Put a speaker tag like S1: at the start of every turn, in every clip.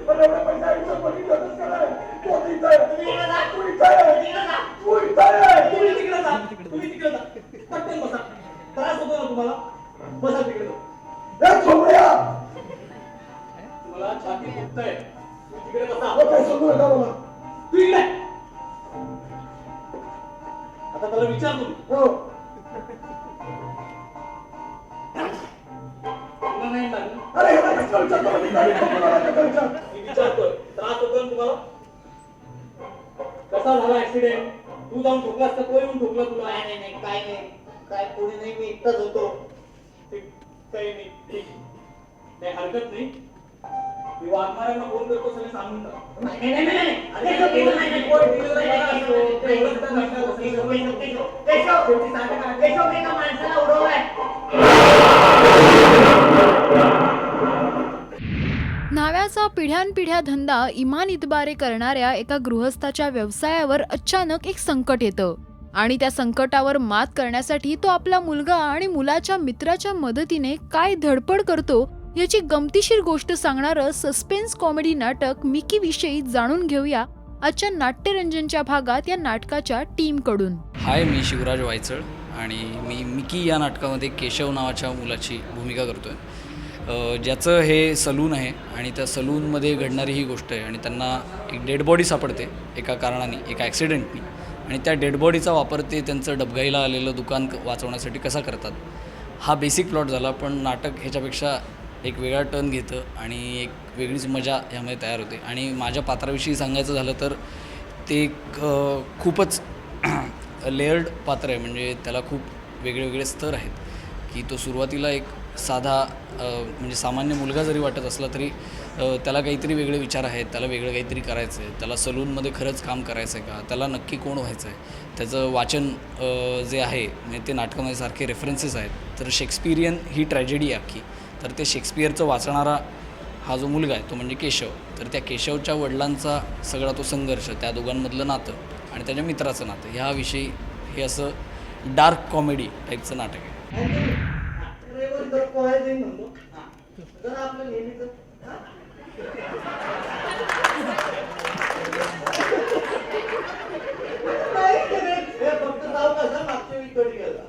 S1: पण एवढे पैसे आयुष्यात बघितलंच का नाही? तो तिथं आहे. तू इथं आहे. तू इथं आहे.
S2: तुम्ही तिकडे जा. पटकन बसा. त्रास होतो ना तुम्हाला? बसा तिकडे.
S1: ए झोपड्या!
S2: तुम्हाला छाती फुटतंय. तू तिकडे बसा.
S1: अहो, काही सांगू नका मला.
S2: तू इकडे. आता त्याला विचारतो मी.
S1: हो.
S2: तुला नाही लागलं?
S1: अरे हे काय कशाला विचारतो? मी गाडी ठोकून कशाला विचार?
S2: मी विचारतोय. त्रास होतो ना तुम्हाला? कसा झाला ऍक्सिडेंट? तू जाऊन ठोकलास का तो येऊन ठोकला तुला?
S3: नाही काय नाही, काय कोणी नाही, मी एकटाच होतो.
S2: ठीक, काही नाही, ठीक. काही हरकत नाही. मी वाघमाऱ्यांना फोन करतो, सगळे सांगून टाक.
S3: नाही.
S2: अरे ते केलं नाही, ते कोण केलं नाही, मला असं ते एवढंच तर नसतं.
S3: केशव एका माणसाला उडवलाय.
S4: न्हाव्याचा पिढ्यानपिढ्या धंदा इमान इतबारे करणाऱ्या एका गृहस्थाच्या व्यवसायावर अचानक एक संकट येतं आणि त्या संकटावर मात करण्यासाठी तो आपला मुलगा आणि मुलाच्या मित्राच्या मदतीने काय धडपड करतो याची गमतीशीर गोष्ट सांगणारं सस्पेन्स कॉमेडी नाटक मिकी विषयी जाणून घेऊया आजच्या नाट्यरंजनच्या भागात या नाटकाच्या टीमकडून.
S5: हाय, मी शिवराज वायचळ आणि मी मिकी या नाटकामध्ये केशव नावाच्या मुलाची भूमिका करतो आहे. ज्याचं हे सलून आहे आणि त्या सलूनमध्ये घडणारी ही गोष्ट आहे आणि त्यांना एक डेड बॉडी सापडते एका कारणाने, एका ॲक्सिडेंटनी, आणि त्या डेड बॉडीचा वापर ते त्यांचं डबघाईला आलेलं दुकान वाचवण्यासाठी कसा करतात हा बेसिक प्लॉट झाला. पण नाटक ह्याच्यापेक्षा एक वेगळा टर्न घेतं आणि एक वेगळीच मजा ह्यामध्ये तयार होते. आणि माझ्या पात्राविषयी सांगायचं झालं तर ते एक खूपच लेअर्ड पात्र आहे. म्हणजे त्याला खूप वेगळे स्तर आहेत की तो सुरुवातीला एक साधा म्हणजे सामान्य मुलगा जरी वाटत असला तरी त्याला काहीतरी वेगळे विचार आहेत, त्याला वेगळं काहीतरी करायचं आहे, त्याला सलूनमध्ये खरंच काम करायचं आहे का, त्याला नक्की कोण व्हायचं आहे, त्याचं वाचन जे आहे म्हणजे ते नाटकामध्ये सारखे रेफरन्सेस आहेत. तर शेक्सपिरियन ही ट्रॅजेडी आहे अख्खी. तर ते शेक्सपियरचं वाचणारा हा जो मुलगा आहे तो म्हणजे केशव. तर त्या केशवच्या वडिलांचा सगळा तो संघर्ष, त्या दोघांमधलं नातं आणि त्याच्या मित्राचं नातं ह्याविषयी हे असं डार्क कॉमेडी टाईपचं नाटक आहे.
S3: जरा आपलं नेहमीच फक्त जाऊ कसा मागच्या वेळी कधी गेला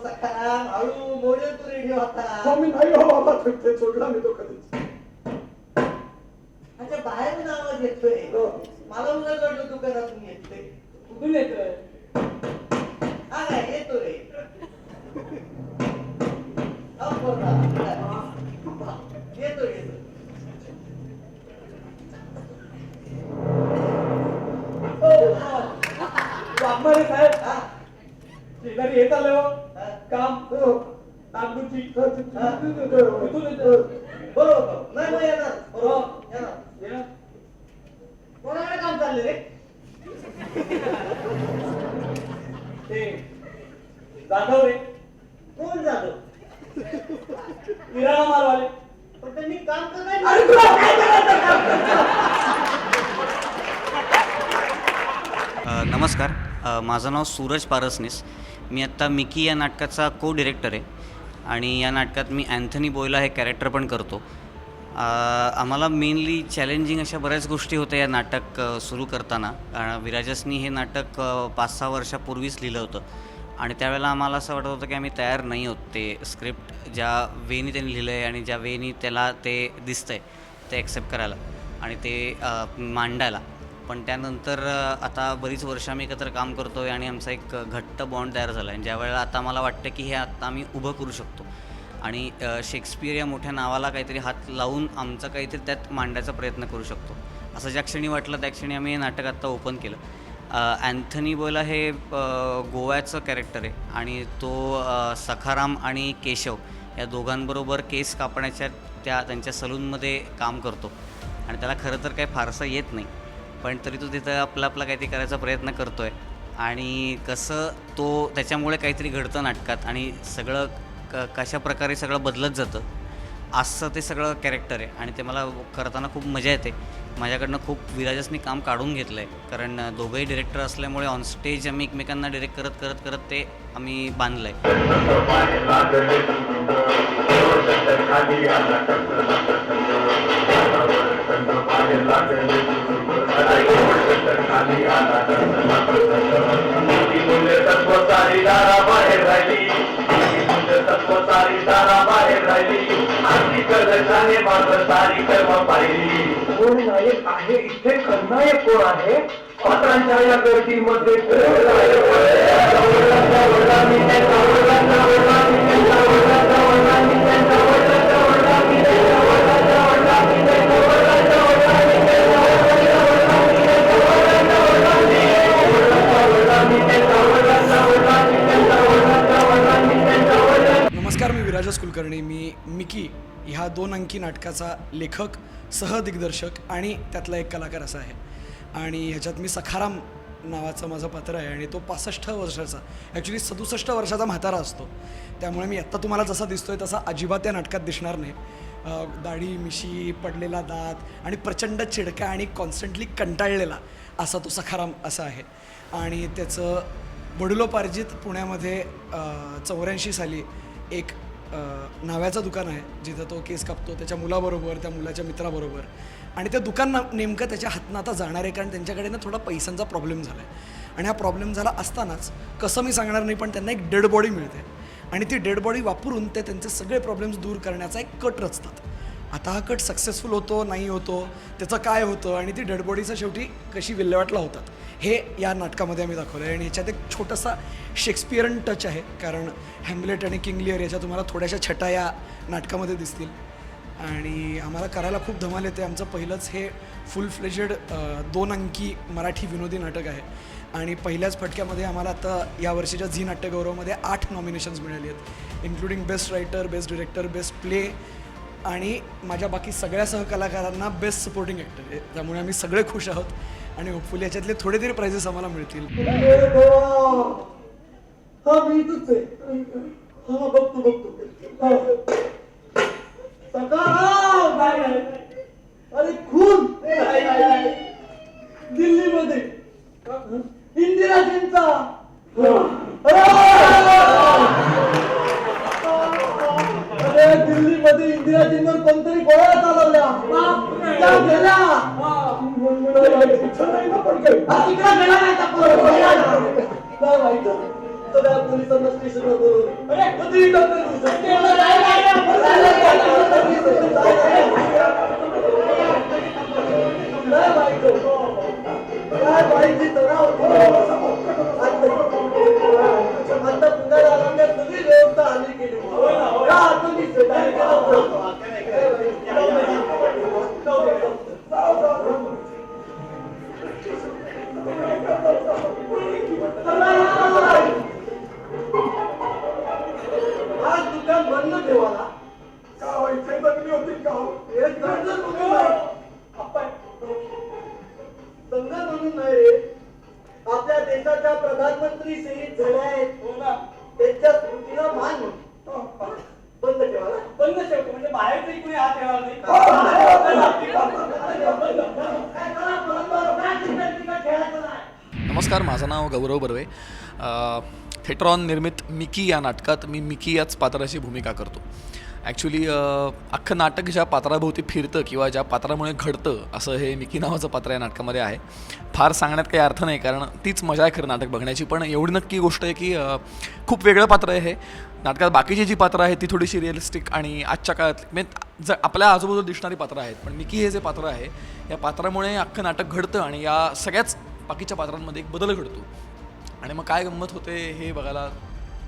S3: सकाराम हळू मोडेल तू रेडिओ होता.
S1: स्वामी नाही हो बाबा, ते सोडला मी तो कधीच.
S3: अच्छा, बाहेरून आवाज येतोय. मला उलट वाटलं दुकानातून येतोय.
S2: कुठून येतोय?
S3: हा काय येतो रे. येतो.
S2: वाघमारे साहेब, शेजारी येत आले हो. काम नागपूरची
S3: बरोबर नाही मग येणार. बरोबर येणार. कोणाकडे काम चालले रे?
S2: ते जाधव रे,
S3: कोण जातो?
S2: किराणा मालवाले.
S3: पण त्यांनी काम
S1: अरे
S3: करायचं.
S1: तुला काय करायचं काम?
S6: नमस्कार, माझं नाव सूरज पारसनीस. मी आत्ता मिकी या नाटकाचा को डिरेक्टर आहे आणि या नाटकात मी अँथनी बोयला हे कॅरेक्टर पण करतो. आम्हाला मेनली चॅलेंजिंग अशा बऱ्याच गोष्टी होत्या या नाटक सुरू करताना. कारण विराजसनी हे नाटक 5-6 वर्षापूर्वीच लिहिलं होतं आणि त्यावेळेला आम्हाला असं वाटत होतं की आम्ही तयार नाही होत ते स्क्रिप्ट ज्या वेनी त्यांनी लिहिलं आहे आणि ज्या वेनी त्याला ते दिसतं आहे ते ॲक्सेप्ट करायला आणि ते मांडायला. पण त्यानंतर आता बरीच वर्ष आम्ही एकत्र काम करतो आहे आणि आमचा एक घट्ट बॉन्ड तयार झाला आहे. ज्या वेळेला आता मला वाटतं की हे आत्ता आम्ही उभं करू शकतो आणि शेक्सपियर या मोठ्या नावाला काहीतरी हात लावून आमचं काहीतरी त्यात मांडायचा प्रयत्न करू शकतो असं ज्या क्षणी वाटलं त्या क्षणी आम्ही हे नाटक आत्ता ओपन केलं. अँथनी बोयला हे गोव्याचं कॅरेक्टर आहे आणि तो सखाराम आणि केशव या दोघांबरोबर केस कापण्याच्या त्यांच्या सलूनमध्ये काम करतो आणि त्याला खरं तर काही फारसं येत नाही, पण तरी तो तिथं आपला काहीतरी करायचा प्रयत्न करतो आहे. आणि कसं त्याच्यामुळे काहीतरी घडतं नाटकात आणि सगळं कशा प्रकारे सगळं बदलत जातं असं ते सगळं कॅरेक्टर आहे आणि ते मला करताना खूप मजा येते. माझ्याकडनं खूप विराजसनी काम काढून घेतलं आहे, कारण दोघंही डिरेक्टर असल्यामुळे ऑन स्टेज आम्ही एकमेकांना डिरेक्ट करत करत करत ते आम्ही बांधलं आहे.
S1: कोण नायक आहे इथे? खलनायक कोण आहे? पात्रांच्या या गर्दीमध्ये
S7: नमस्कार, मी विराजस कुलकर्णी. मी मिकी ह्या 2 अंकी नाटकाचा लेखक, सहदिग्दर्शक आणि त्यातला एक कलाकार असा आहे. आणि ह्याच्यात मी सखाराम नावाचं माझं पात्र आहे आणि तो 65 वर्षाचा, ॲक्च्युली 67 वर्षाचा म्हातारा असतो. त्यामुळे मी आत्ता तुम्हाला जसा दिसतोय तसा अजिबात या नाटकात दिसणार नाही. दाढी, मिशी, पडलेला दात आणि प्रचंड चिडका आणि कॉन्स्टंटली कंटाळलेला असा तो सखाराम असा आहे. आणि त्याचं वडिलोपार्जित पुण्यामध्ये 84 साली एक न्हाव्याचं दुकान आहे जिथं तो केस कापतो त्याच्या मुलाबरोबर, त्या मुलाच्या मित्राबरोबर. आणि ते दुकान नेमकं त्याच्या हातनं आता जाणार आहे, कारण त्यांच्याकडे ना थोडा पैशांचा प्रॉब्लेम झाला आहे. आणि हा प्रॉब्लेम झाला असतानाच कसं मी सांगणार नाही, पण त्यांना एक डेड बॉडी मिळते आणि ती डेड बॉडी वापरून ते त्यांचे सगळे प्रॉब्लेम्स दूर करण्याचा एक कट रचतात. आता हा कट सक्सेसफुल होतो नाही होतो, त्याचं काय होतं आणि ती डेड बॉडीचं शेवटी कशी विल्हेवाटला होतात हे या नाटकामध्ये आम्ही दाखवलं आहे. आणि ह्याच्यात एक छोटासा शेक्सपियरन टच आहे, कारण हॅम्लेट आणि किंग लिअर याच्या तुम्हाला थोड्याशा छटा या नाटकामध्ये दिसतील. आणि आम्हाला करायला खूप धमाल येते. आमचं पहिलंच हे फुल फ्लेजेड 2 अंकी मराठी विनोदी नाटक आहे आणि पहिल्याच फटक्यामध्ये आम्हाला आता यावर्षीच्या झी नाट्यगौरवमध्ये 8 नॉमिनेशन्स मिळाली आहेत, including best writer, best director, best play आणि माझ्या बाकी सगळ्या सहकलाकारांना बेस्ट सपोर्टिंग ॲक्टर आहे. त्यामुळे आम्ही सगळे खुश आहोत आणि होपफुली याच्यातले थोडे तरी प्राइजेस आम्हाला मिळतील.
S1: हा मी इथंच आहे. हा बघतो. सकाराम अरे खून दिल्लीमध्ये इंदिराजींचा अरे दिल्लीमध्ये इंदिराजींवर कोणतरी गोळ्या चालवल्या गेल्या सगळ्या पोलिसांना स्टेशनवर बोलवून काय बाईची तणाव आता पुण्याला आल्याने सगळी व्यवस्था आली गेली. आज दुकान बंद ठेवाला का व्हायचं जगली होती का? एक दर्जन संघ म्हणून नाही रे, आपल्या देशाच्या प्रधानमंत्री शहीद झाले आहेत, त्यांच्या स्मृतीला मान म्हणून बंद ठेवाला. बंद ठेवतो म्हणजे बाहेरच कुणी हात ठेवायला नाही.
S8: नमस्कार, माझं नाव गौरव बर्वे. थिएटरॉन निर्मित मिकी या नाटकात मी मिकी याच पात्राची भूमिका करतो. ॲक्च्युली अख्खं नाटक ज्या पात्राभोवती फिरतं किंवा ज्या पात्रामुळे घडतं असं हे मिकी नावाचं पात्र या नाटकामध्ये आहे. फार सांगण्यात काही अर्थ नाही, कारण तीच मजा आहे खरं नाटक बघण्याची. पण एवढी नक्की गोष्ट आहे की खूप वेगळं पात्र आहे हे. नाटकात बाकीची जी पात्रं आहेत ती थोडीशी रिअलिस्टिक आणि आजच्या काळात म्हणजे आपल्या आजूबाजूला दिसणारी पात्रं आहेत. पण मिकी हे जे पात्र आहे या पात्रामुळे अख्खं नाटक घडतं आणि या सगळ्याच बाकीच्या पात्रांमध्ये एक बदल घडतो. आणि मग काय गंमत होते हे बघायला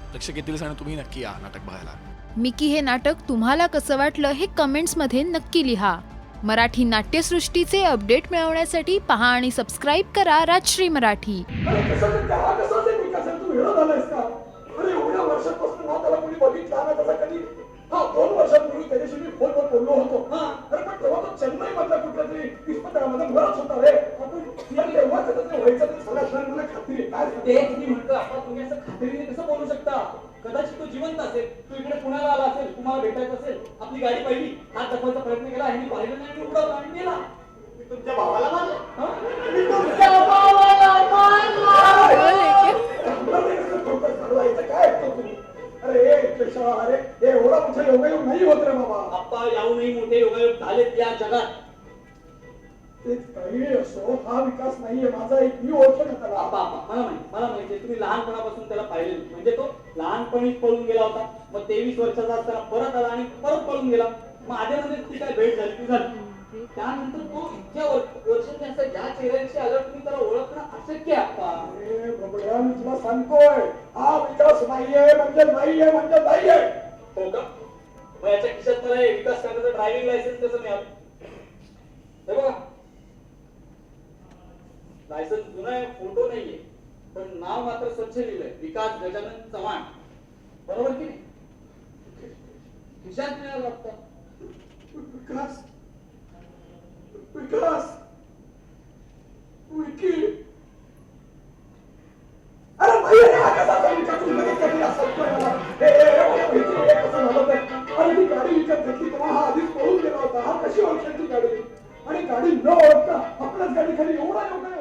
S8: प्रेक्षक येतील आणि तुम्ही नक्की या नाटक बघायला.
S4: मिकी हे नाटक तुम्हाला कसं वाटलं हे कमेंट्समध्ये नक्की लिहा. मराठी नाट्यसृष्टीचे अपडेट मिळवण्यासाठी पहा आणि सबस्क्राईब करा राजश्री मराठी.
S1: अरे एवढ्या वर्षांपासून ना त्याला कोणी बघितला ना त्याचा कधी. हा 2 वर्षांपूर्वी त्याच्याशी मी फोनवर बोललो होतो. अरे पण तेव्हा तो चेन्नई मधला कुठला तरी इस्पितळामध्ये मुळाच होता रे. तेव्हाच व्हायचं ते सगळ्या मला खात्री आहे. काय ते तुम्ही म्हणतो आपण तुम्ही असं खात्रीने कसं बोलू शकता?
S2: कदाचित तो जिवंत असेल, तो इकडे पुण्याला आला असेल, तुम्हाला भेटायचं असेल, आपली गाडी पाहिली, हात दाखवायचा प्रयत्न केला, ह्यांनी पाहिलं नाही आणि उडवला आणि गेला.
S1: मी तुमच्या भावाला मारलं.
S2: हं?
S1: मी तुमच्या भावाला मारलं.
S7: डोकं चालवायचं काय ऐकतो तुम्ही? अरे केशव, अरे हे एवढा मोठा योगायोग नाही होत रे बाबा.
S2: आप्पा याहूनही मोठे योगायोग झालेत या जगात.
S7: ते काही असो, हा विकास नाहीये माझा. एक मी ओळखतो ना त्याला.
S2: आप्पा आप्पा मला माहिती आहे, तुम्ही लहानपणापासून त्याला पाहिले, म्हणजे तो लहानपणीच पळून गेला होता, मग 23 वर्षाचा असताना परत आला आणि परत पळून गेला. मग आधीमध्ये ती काय भेट झाली ती झाली. त्यानंतर तो इतक्या वर्षांनी असं ज्या चेहऱ्याशी आल्यावर तुम्ही त्याला ओळखणं अशक्य आहे आप्पा.
S7: अरे बबड्या, मी तुला सांगतोय, हा विकास नाहीये म्हणजे नाहीये म्हणजे नाहीये.
S2: हो का? मग याच्या खिशात मला हे विकास करण्याचं ड्रायव्हिंग लायसन्स कसं मिळालं? हे बघा, लायसन्स जुना आहे, फोटो नाहीये, पण नाव मात्र स्वच्छ लिहिलंय, विकास गजानन चव्हाण. बरोबर की नाही? खिशात मिळालं वाटतं.
S7: विकास, विकास, विकी. अरे भाई, अरे हा कसा चालू का? तू लगेच कधी असं करतोय मला? हे कसं झालं ते? अरे ती गाडी विकत घेतली तेव्हा हा आधीच पळून गेला होता. हा कशी ओळखायची गाडी? आणि गाडी न ओळखता आपल्याच गाडी खाली एवढा योगायोग